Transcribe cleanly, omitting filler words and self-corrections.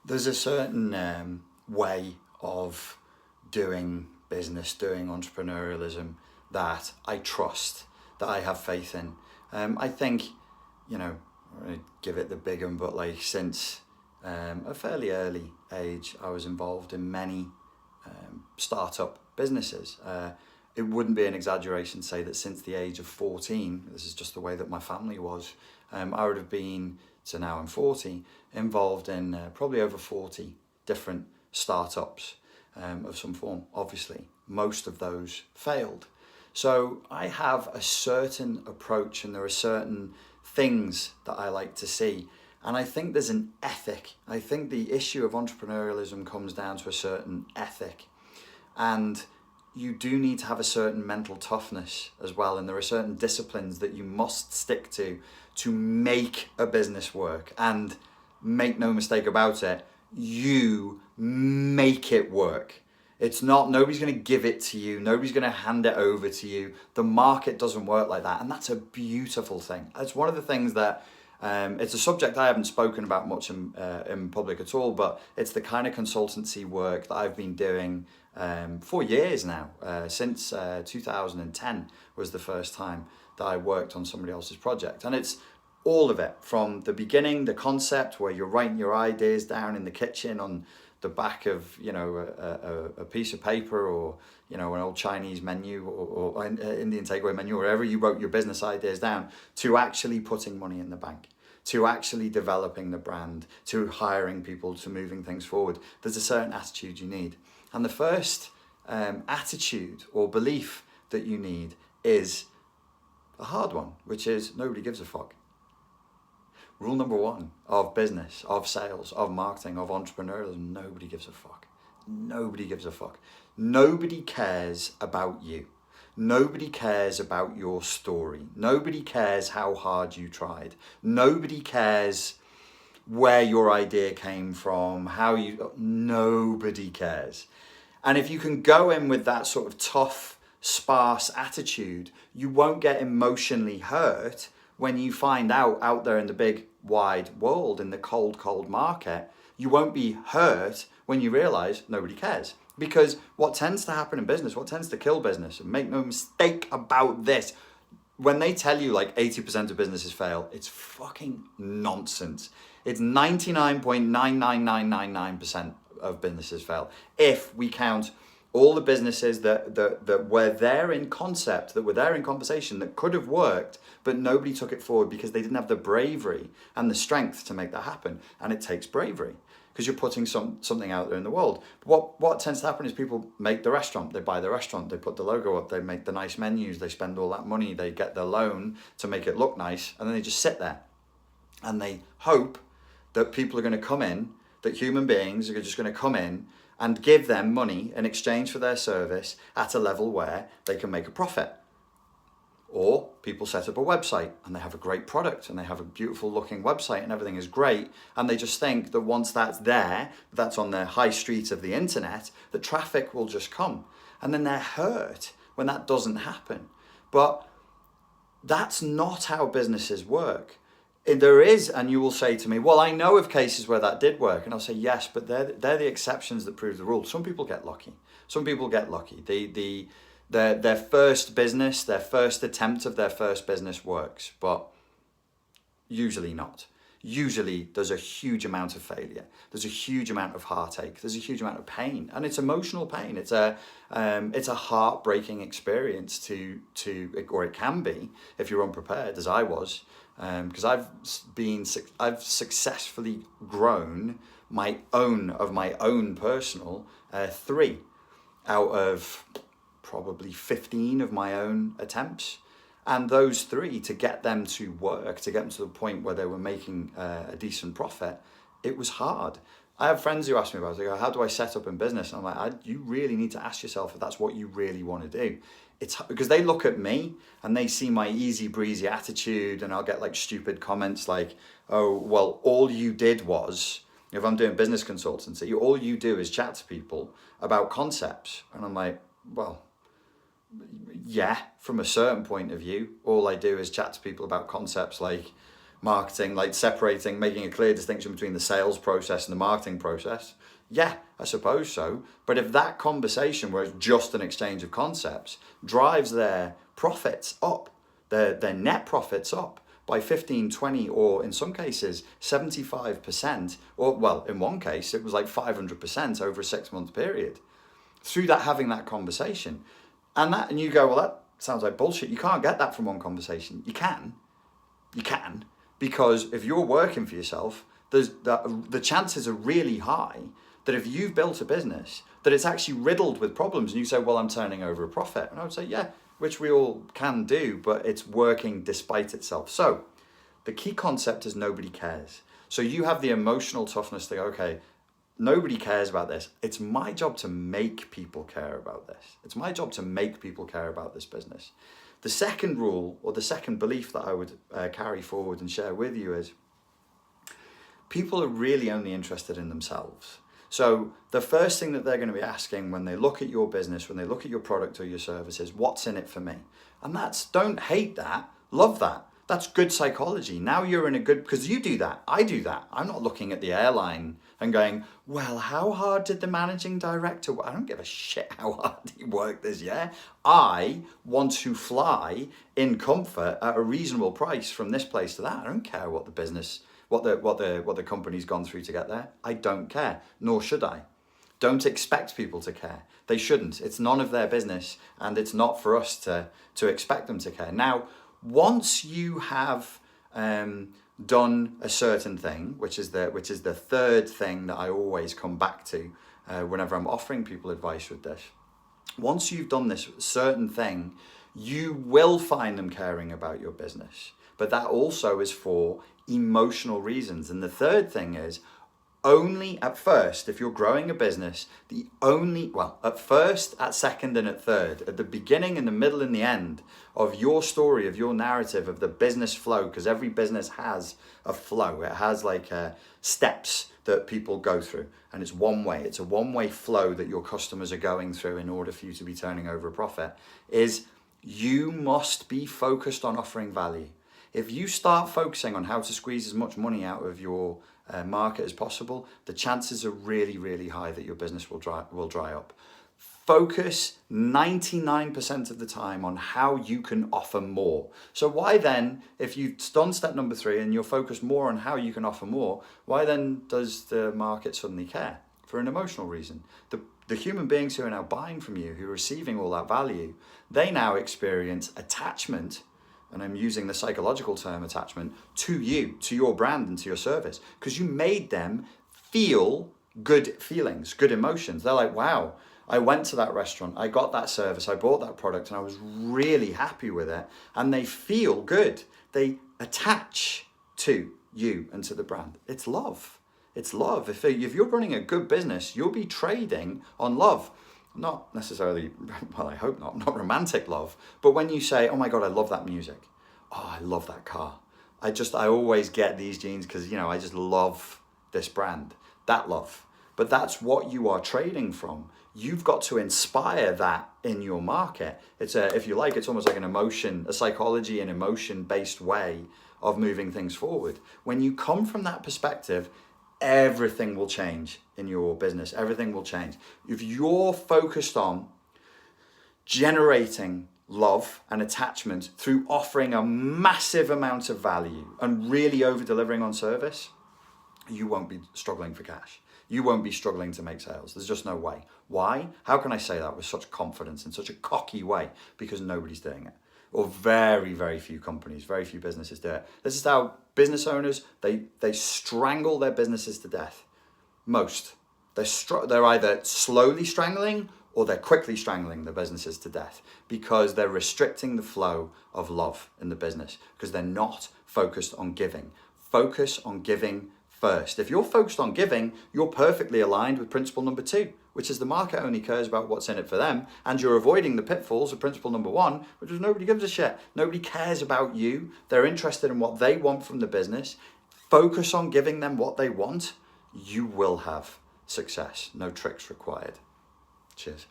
There's a certain way of doing business, doing entrepreneurialism that I trust, that I have faith in. I think, I'm going to give it the big one, but like since a fairly early age, I was involved in many startup businesses. It wouldn't be an exaggeration to say that since the age of 14, this is just the way that my family was, I would have been, so now I'm 40, involved in probably over 40 different startups of some form. Obviously, most of those failed. So I have a certain approach, and there are certain things that I like to see. And I think there's an ethic. I think the issue of entrepreneurialism comes down to a certain ethic. And you do need to have a certain mental toughness as well. And there are certain disciplines that you must stick to make a business work. And make no mistake about it, you make it work. It's not, nobody's going to give it to you. Nobody's going to hand it over to you. The market doesn't work like that. And that's a beautiful thing. It's one of the things that, it's a subject I haven't spoken about much in public at all, but it's the kind of consultancy work that I've been doing for years now. Since 2010 was the first time that I worked on somebody else's project. And it's all of it from the beginning, the concept where you're writing your ideas down in the kitchen on the back of a piece of paper, or an old Chinese menu, or Indian takeaway menu, wherever you wrote your business ideas down, to actually putting money in the bank, to actually developing the brand, to hiring people, to moving things forward. There's a certain attitude you need, and the first attitude or belief that you need is a hard one, which is nobody gives a fuck. Rule number one of business, of sales, of marketing, of entrepreneurialism: nobody gives a fuck. Nobody gives a fuck. Nobody cares about you. Nobody cares about your story. Nobody cares how hard you tried. Nobody cares where your idea came from, nobody cares. And if you can go in with that sort of tough, sparse attitude, you won't get emotionally hurt when you find out there in the big wide world, in the cold market. You won't be hurt when you realize nobody cares. Because what tends to happen in business, what tends to kill business, and make no mistake about this, when they tell you like 80% of businesses fail, it's fucking nonsense. It's 99.99999% of businesses fail. If we count all the businesses that were there in concept, that were there in conversation, that could have worked, but nobody took it forward because they didn't have the bravery and the strength to make that happen. And it takes bravery, because you're putting something out there in the world. What tends to happen is people make the restaurant, they buy the restaurant, they put the logo up, they make the nice menus, they spend all that money, they get the loan to make it look nice, and then they just sit there. And they hope that people are going to come in, that human beings are just going to come in and give them money in exchange for their service at a level where they can make a profit. Or people set up a website and they have a great product and they have a beautiful looking website and everything is great, and they just think that once that's there, that's on the high street of the internet, the traffic will just come. And then they're hurt when that doesn't happen. But that's not how businesses work. There is, and you will say to me, well, I know of cases where that did work. And I'll say, yes, but they're the exceptions that prove the rule. Some people get lucky. Their first business, their first attempt of their first business works, but usually not. Usually there's a huge amount of failure. There's a huge amount of heartache. There's a huge amount of pain, and it's emotional pain. It's a heartbreaking experience or it can be if you're unprepared, as I was. Because I've successfully grown my own personal 3 out of probably 15 of my own attempts, and those 3, to get them to work, to get them to the point where they were making a decent profit, it was hard. I have friends who ask me about it. They go, how do I set up in business? And I'm like, you really need to ask yourself if that's what you really want to do. It's because they look at me and they see my easy breezy attitude, and I'll get like stupid comments like, oh, well, all you did was, if I'm doing business consultancy, all you do is chat to people about concepts. And I'm like, well, yeah, from a certain point of view, all I do is chat to people about concepts like, marketing, like separating, making a clear distinction between the sales process and the marketing process? Yeah, I suppose so. But if that conversation, where it's just an exchange of concepts, drives their profits up, their net profits up by 15, 20, or in some cases 75%, or well, in one case it was like 500% over a 6-month period, through that, having that conversation. And you go, well, that sounds like bullshit. You can't get that from one conversation. You can, because if you're working for yourself, the chances are really high that if you've built a business, that it's actually riddled with problems, and you say, well, I'm turning over a profit. And I would say, yeah, which we all can do, but it's working despite itself. So the key concept is nobody cares. So you have the emotional toughness to go, okay, nobody cares about this. It's my job to make people care about this. It's my job to make people care about this business. The second rule, or the second belief that I would carry forward and share with you is, people are really only interested in themselves. So the first thing that they're going to be asking when they look at your business, when they look at your product or your service, is, what's in it for me? And don't hate that, love that. That's good psychology. Now you're in a good, because you do that, I do that. I'm not looking at the airline and going, well, how hard did the managing director work? I don't give a shit how hard he worked this year. I want to fly in comfort at a reasonable price from this place to that. I don't care what the business, what the company's gone through to get there. I don't care, nor should I. Don't expect people to care. They shouldn't. It's none of their business, and it's not for us to expect them to care. Now, once you have done a certain thing, which is the third thing that I always come back to whenever I'm offering people advice with this. Once you've done this certain thing, you will find them caring about your business. But that also is for emotional reasons. And the third thing is, only at first, if you're growing a business, at first, at second, and at third, at the beginning and the middle and the end of your story, of your narrative, of the business flow, because every business has a flow. It has like steps that people go through, and it's one way. It's a one-way flow that your customers are going through in order for you to be turning over a profit. Is you must be focused on offering value. If you start focusing on how to squeeze as much money out of your market as possible, the chances are really, really high that your business will dry up. Focus 99% of the time on how you can offer more. So why then, if you've done step number 3 and you're focused more on how you can offer more, why then does the market suddenly care? For an emotional reason. The human beings who are now buying from you, who are receiving all that value, they now experience attachment, and I'm using the psychological term attachment, to you, to your brand and to your service, because you made them feel good feelings, good emotions. They're like, wow, I went to that restaurant, I got that service, I bought that product, and I was really happy with it. And they feel good. They attach to you and to the brand. It's love. It's love. If you're running a good business, you'll be trading on love. Not necessarily, well, I hope not romantic love, but when you say, oh my God, I love that music. Oh, I love that car. I always get these jeans because, I just love this brand. That love. But that's what you are trading from. You've got to inspire that in your market. It's if you like, it's almost like a psychology and emotion-based way of moving things forward. When you come from that perspective, everything will change in your business. Everything will change. If you're focused on generating love and attachment through offering a massive amount of value and really over-delivering on service, you won't be struggling for cash. You won't be struggling to make sales. There's just no way. Why? How can I say that with such confidence in such a cocky way? Because nobody's doing it. Or very, very few companies, very few businesses do it. This is how business owners, they strangle their businesses to death. Most. They're either slowly strangling or they're quickly strangling the businesses to death because they're restricting the flow of love in the business because they're not focused on giving. Focus on giving first. If you're focused on giving, you're perfectly aligned with principle number 2, which is the market only cares about what's in it for them, and you're avoiding the pitfalls of principle number 1, which is nobody gives a shit. Nobody cares about you. They're interested in what they want from the business. Focus on giving them what they want. You will have success. No tricks required. Cheers.